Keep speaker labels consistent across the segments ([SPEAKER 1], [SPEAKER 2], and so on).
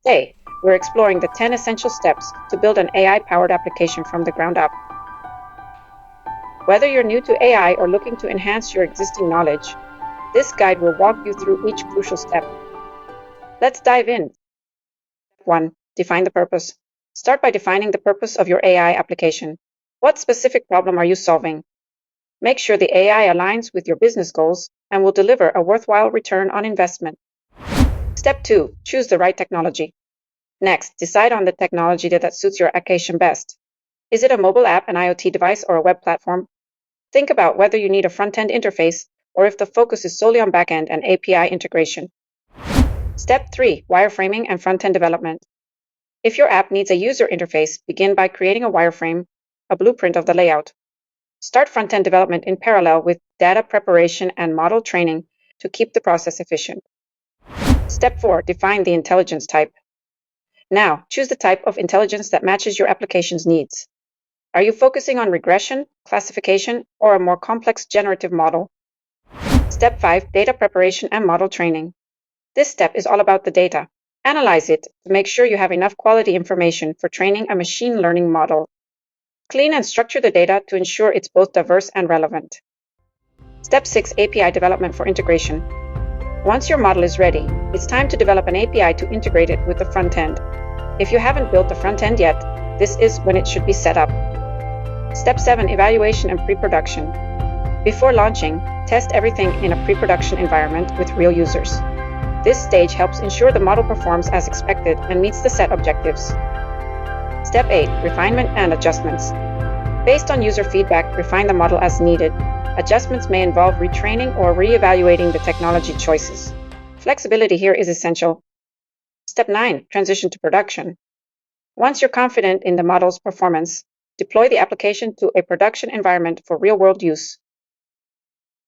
[SPEAKER 1] Today, we're exploring the 10 essential steps to build an AI-powered application from the ground up. Whether you're new to AI or looking to enhance your existing knowledge, this guide will walk you through each crucial step. Let's dive in. Step 1. Define the purpose. Start by defining the purpose of your AI application. What specific problem are you solving? Make sure the AI aligns with your business goals and will deliver a worthwhile return on investment. Step 2. Choose the right technology. Next, decide on the technology that suits your application best. Is it a mobile app, an IoT device, or a web platform? Think about whether you need a front-end interface or if the focus is solely on back-end and API integration. Step 3. Wireframing and front-end development. If your app needs a user interface, begin by creating a wireframe, a blueprint of the layout. Start front-end development in parallel with data preparation and model training to keep the process efficient. Step 4. Define the intelligence type. Now, choose the type of intelligence that matches your application's needs. Are you focusing on regression, classification, or a more complex generative model? Step 5. Data preparation and model training. This step is all about the data. Analyze it to make sure you have enough quality information for training a machine learning model. Clean and structure the data to ensure it's both diverse and relevant. Step 6. API development for integration. Once your model is ready, it's time to develop an API to integrate it with the front end. If you haven't built the front end yet, this is when it should be set up. Step 7. Evaluation and pre-production. Before launching, test everything in a pre-production environment with real users. This stage helps ensure the model performs as expected and meets the set objectives. Step 8. Refinement and adjustments. Based on user feedback, refine the model as needed. Adjustments may involve retraining or re-evaluating the technology choices. Flexibility here is essential. Step 9. Transition to production. Once you're confident in the model's performance, deploy the application to a production environment for real-world use.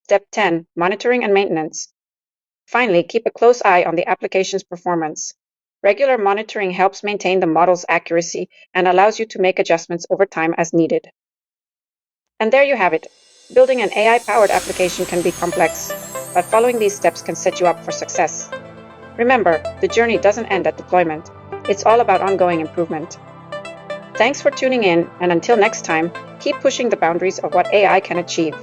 [SPEAKER 1] Step 10. Monitoring and maintenance. Finally, keep a close eye on the application's performance. Regular monitoring helps maintain the model's accuracy and allows you to make adjustments over time as needed. And there you have it. Building an AI-powered application can be complex, but following these steps can set you up for success. Remember, the journey doesn't end at deployment. It's all about ongoing improvement. Thanks for tuning in, and until next time, keep pushing the boundaries of what AI can achieve.